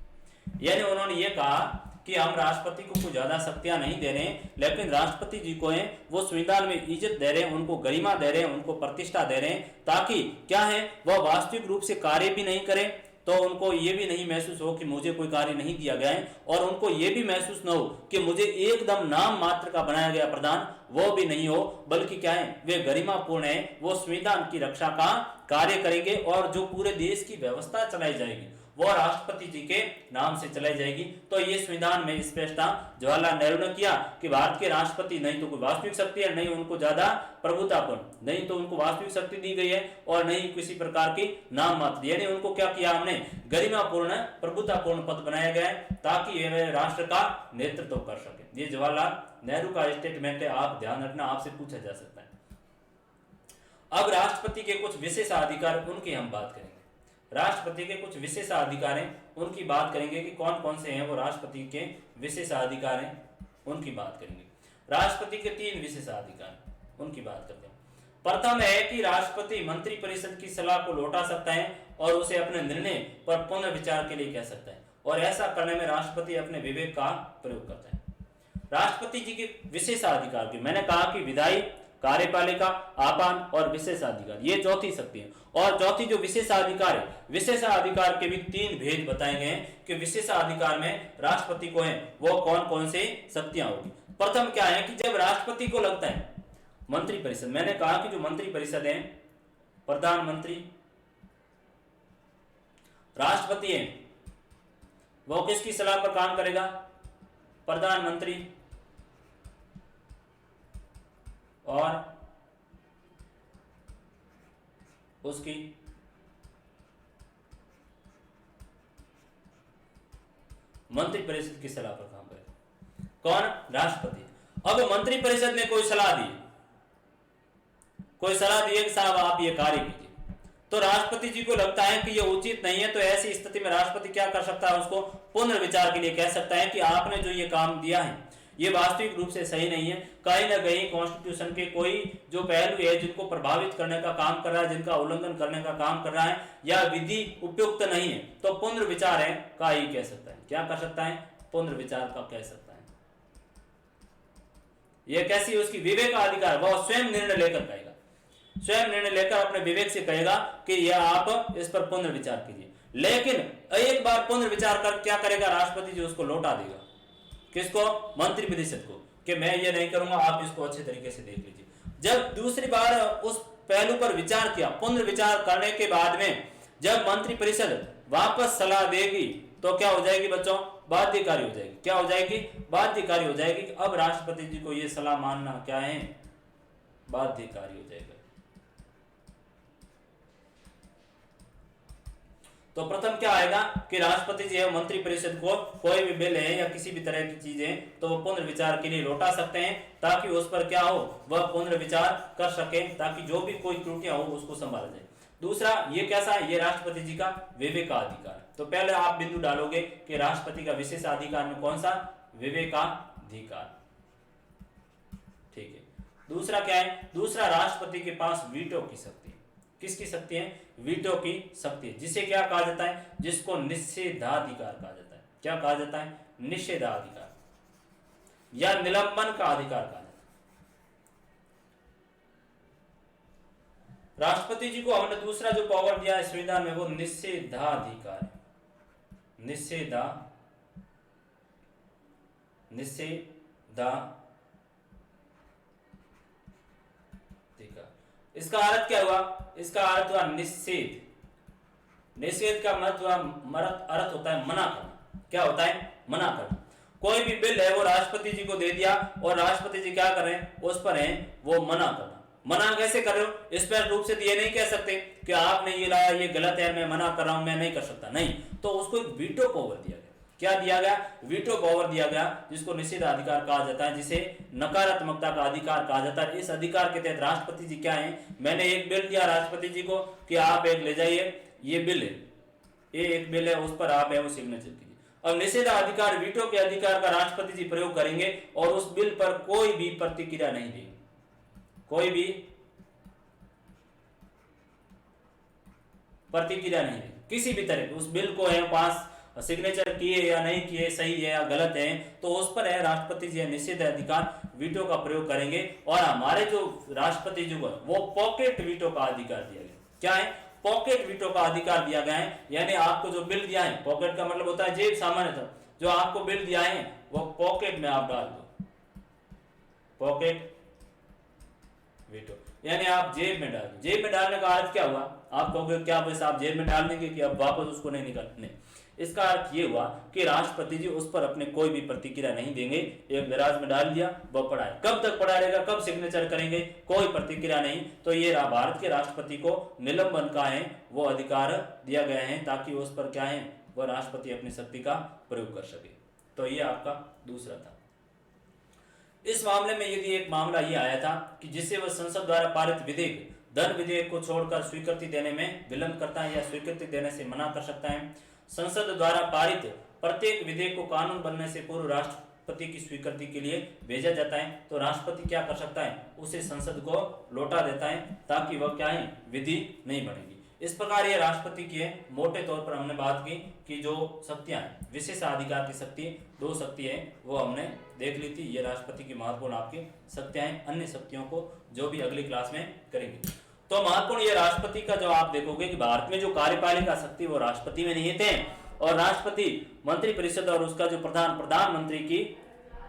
है। यानी उन्होंने ये कहा कि हम राष्ट्रपति को कुछ ज्यादा शक्तियां नहीं दे रहे हैं, लेकिन राष्ट्रपति जी को है वो संविधान में इज्जत दे रहे हैं, उनको गरिमा दे रहे हैं, उनको प्रतिष्ठा दे रहे हैं, ताकि क्या है वह वास्तविक रूप से कार्य भी नहीं करें तो उनको ये भी नहीं महसूस हो कि मुझे कोई कार्य नहीं दिया गया है, और उनको ये भी महसूस न हो कि मुझे एकदम नाम मात्र का बनाया गया प्रधान वो भी नहीं हो, बल्कि क्या है वे गरिमापूर्ण है, वो संविधान की रक्षा का कार्य करेंगे और जो पूरे देश की व्यवस्था चलाई जाएगी वो राष्ट्रपति जी के नाम से चलाई जाएगी। तो ये संविधान में स्पष्टता जवाहरलाल नेहरू ने किया कि भारत के राष्ट्रपति नहीं तो कोई वास्तविक शक्ति है, नहीं उनको ज्यादा प्रभुतापूर्ण, नहीं तो उनको वास्तविक शक्ति दी गई है और नहीं किसी प्रकार की नाम मात्र, यानी उनको क्या किया हमने गरिमापूर्ण प्रभुतापूर्ण पद बनाया गया है ताकि वे राष्ट्र का नेतृत्व कर सके। ये जवाहरलाल नेहरू का स्टेटमेंट है, आप ध्यान रखना, आपसे पूछा जा सकता है। अब राष्ट्रपति के कुछ विशेषाधिकार उनकी हम बात करेंगे। राष्ट्रपति के कुछ विशेषाधिकार हैं उनकी बात करेंगे कि कौन कौन से हैं वो राष्ट्रपति के विशेषाधिकार हैं उनकी बात करेंगे। राष्ट्रपति के 3 विशेषाधिकार उनकी बात करते हैं। प्रथम है कि राष्ट्रपति मंत्री परिषद की सलाह को लौटा सकता है और उसे अपने निर्णय पर पुनर्विचार के लिए कह सकता है, और ऐसा करने में राष्ट्रपति अपने विवेक का प्रयोग करता है। राष्ट्रपति जी के विशेषाधिकार की मैंने कहा कि विधायी, कार्यपालिका, आपान और विशेषाधिकार, ये चौथी शक्ति है। और चौथी जो विशेषाधिकार है, विशेषाधिकार के भी 3 भेद बताए गए हैं कि विशेषाधिकार में राष्ट्रपति को है वो कौन कौन से शक्तियां होगी। प्रथम क्या है कि जब राष्ट्रपति को लगता है मंत्री परिषद, मैंने कहा कि जो मंत्री परिषद है प्रधानमंत्री राष्ट्रपति है वो किसकी सलाह पर काम करेगा? प्रधानमंत्री और उसकी मंत्रिपरिषद की सलाह पर काम करेगा। कौन? राष्ट्रपति। अब मंत्रिपरिषद ने कोई सलाह दी कि साहब आप ये कार्य कीजिए, तो राष्ट्रपति जी को लगता है कि ये उचित नहीं है, तो ऐसी स्थिति में राष्ट्रपति क्या कर सकता है? उसको पुनर्विचार के लिए कह सकता है कि आपने जो ये काम दिया है ये वास्तविक रूप से सही नहीं है, कहीं ना कहीं कॉन्स्टिट्यूशन के कोई जो पहलू है जिनको प्रभावित करने का काम कर रहा है, जिनका उल्लंघन करने का काम कर रहा है, या विधि उपयुक्त नहीं है, तो पुनर्विचार है का ही कह सकता है। क्या कर सकता है? पुनर्विचार का कह सकता है। यह कैसी उसकी विवेक का अधिकार, वह स्वयं निर्णय लेकर कहेगा, स्वयं निर्णय लेकर अपने विवेक से कहेगा कि यह आप इस पर पुनर्विचार कीजिए। लेकिन एक बार पुनर्विचार कर क्या करेगा? राष्ट्रपति जी उसको लौटा देगा। किसको? मंत्रिपरिषद को, कि मैं ये नहीं करूंगा, आप इसको अच्छे तरीके से देख लीजिए। जब दूसरी बार उस पहलू पर विचार किया, पुनर्विचार करने के बाद में जब मंत्रिपरिषद वापस सलाह देगी तो क्या हो जाएगी बच्चों? बाध्यकारी हो जाएगी। क्या हो जाएगी? बाध्यकारी हो जाएगी। अब राष्ट्रपति जी को यह सलाह मानना क्या है? बाध्यकारी हो जाएगा। तो प्रथम क्या आएगा कि राष्ट्रपति जी है मंत्रिपरिषद को कोई भी बिल है या किसी भी तरह की चीजें तो वो पुनर्विचार के लिए लौटा सकते हैं, ताकि उस पर क्या हो, वह पुनर्विचार कर सके, ताकि जो भी कोई त्रुटियां हो उसको संभाला जाए। दूसरा ये कैसा है? ये राष्ट्रपति जी का विवेकाधिकार। तो पहले आप बिंदु डालोगे कि राष्ट्रपति का विशेषाधिकार में कौन सा? विवेकाधिकार। ठीक है। दूसरा क्या है? दूसरा राष्ट्रपति के पास वीटो की शक्ति। किसकी शक्ति है? वीटो की शक्ति, जिसे क्या कहा जाता है? जिसको निषेधाधिकार कहा जाता है। क्या कहा जाता है? निषेधाधिकार या निलंबन का अधिकार कहा जाता है। राष्ट्रपति जी को हमने दूसरा जो पावर दिया है संविधान में वो निषेधाधिकार है। इसका अर्थ क्या हुआ? इसका अर्थ हुआ निषेध। निषेध का अर्थ होता है मना करना। क्या होता है? मना करना। कोई भी बिल है वो राष्ट्रपति जी को दे दिया और राष्ट्रपति जी क्या कर रहे हैं? उस पर है वो मना करना। मना कैसे कर रहे हो? स्पष्ट रूप से ये नहीं कह सकते कि आपने ये लाया ये गलत है, मैं मना कर रहा हूं, मैं नहीं कर सकता, नहीं। तो उसको एक वीटो पावर दिया गया। क्या दिया गया? वीटो पावर दिया गया, जिसको निषेधाधिकार कहा जाता है, जिसे नकारात्मकता का अधिकार कहा जाता है। इस अधिकार के तहत राष्ट्रपति जी क्या है? मैंने एक बिल दिया राष्ट्रपति जी को कि आप एक ले जाइए, ये बिल है, ये एक बिल है, उस पर आप है वो सिग्नेचर कीजिए। अब निषेधाधिकार, वीटो के अधिकार का राष्ट्रपति जी प्रयोग करेंगे और उस बिल पर कोई भी प्रतिक्रिया नहीं देंगे, कोई भी प्रतिक्रिया नहीं देंगे किसी भी तरह की। उस बिल को है पास सिग्नेचर किए या नहीं किए, सही है या गलत है, तो उस पर है राष्ट्रपति जी निषेधाधिकार वीटो का प्रयोग करेंगे। और हमारे जो राष्ट्रपति जी को वो पॉकेट वीटो का अधिकार दिया गया। क्या है? पॉकेट वीटो का अधिकार दिया गया है। यानी आपको जो बिल दिया है, पॉकेट का मतलब होता है जेब, सामान्यतः जो आपको बिल दिया है वो पॉकेट में आप डाल दो, पॉकेट वीटो, यानी आप जेब में डाल दो। जेब में डालने का अर्थ क्या हुआ? आप कहोगे क्या बस आप जेब में डाल देंगे कि अब वापस उसको नहीं निकालने? इसका अर्थ ये हुआ कि राष्ट्रपति जी उस पर अपने कोई भी प्रतिक्रिया नहीं देंगे। एक दराज में डाल दिया, वह पड़ा है। कब तक पड़ा रहेगा? कब सिग्नेचर करेंगे? कोई प्रतिक्रिया नहीं। तो ये भारत के राष्ट्रपति को निलंबन का है वो अधिकार दिया गया है, ताकि उस पर क्या है वह राष्ट्रपति अपनी शक्ति का प्रयोग कर सके। तो ये आपका दूसरा था। इस मामले में यदि एक मामला ये आया था कि जिससे वह संसद द्वारा पारित विधेयक धन विधेयक को छोड़कर स्वीकृति देने में विलंब करता है या स्वीकृति देने से मना कर सकता है। संसद द्वारा पारित प्रत्येक विधेयक को कानून बनने से पूर्व राष्ट्रपति की स्वीकृति के लिए भेजा जाता है, तो राष्ट्रपति क्या कर सकता है? उसे संसद को लौटा देता है, ताकि वह क्या है विधि नहीं बनेगी। इस प्रकार ये राष्ट्रपति की है। मोटे तौर पर हमने बात की कि जो शक्तियां हैं, विशेषाधिकार की शक्ति, दो शक्ति है वो हमने देख ली थी। ये राष्ट्रपति की महत्वपूर्ण आपकी शक्तियां हैं। अन्य शक्तियों को जो भी अगली क्लास में करेंगे। तो महत्वपूर्ण ये राष्ट्रपति का जो आप देखोगे कि भारत में जो कार्यपालिका शक्ति वो राष्ट्रपति में निहित है, और राष्ट्रपति मंत्रिपरिषद और उसका जो प्रधानमंत्री की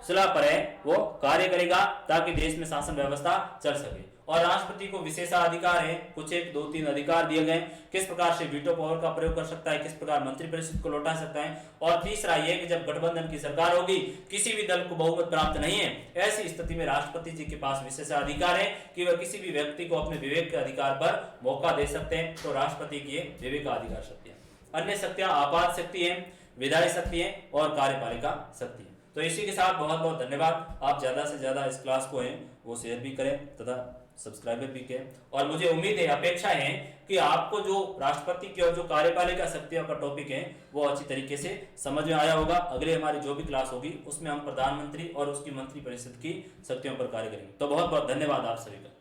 सलाह पर है वो कार्य करेगा, ताकि देश में शासन व्यवस्था चल सके। और राष्ट्रपति को विशेषाधिकार है, कुछ एक 2-3 अधिकार दिए गए, किस प्रकार से वीटो पावर का प्रयोग कर सकता है, किस प्रकार मंत्रिपरिषद को लौटा सकता है, और तीसरा ये कि जब गठबंधन की सरकार होगी, किसी भी दल को बहुमत प्राप्त नहीं है, ऐसी स्थिति में राष्ट्रपति जी के पास विशेषाधिकार है कि वह किसी भी व्यक्ति को अपने विवेक के अधिकार पर मौका दे सकते हैं। तो राष्ट्रपति की विवेकाधिकार शक्ति है। अन्य शक्तियां आपात शक्ति है, विधायी शक्ति है और कार्यपालिका शक्ति है। तो इसी के साथ बहुत बहुत धन्यवाद। आप ज्यादा से ज्यादा इस क्लास को है वो शेयर भी करें तथा सब्सक्राइबर भी करें, और मुझे उम्मीद है, अपेक्षा है कि आपको जो राष्ट्रपति की और जो कार्यपालिका शक्तियों का टॉपिक है वो अच्छी तरीके से समझ में आया होगा। अगले हमारी जो भी क्लास होगी उसमें हम प्रधानमंत्री और उसकी मंत्रिपरिषद की शक्तियों पर कार्य करेंगे। तो बहुत बहुत धन्यवाद आप सभी का।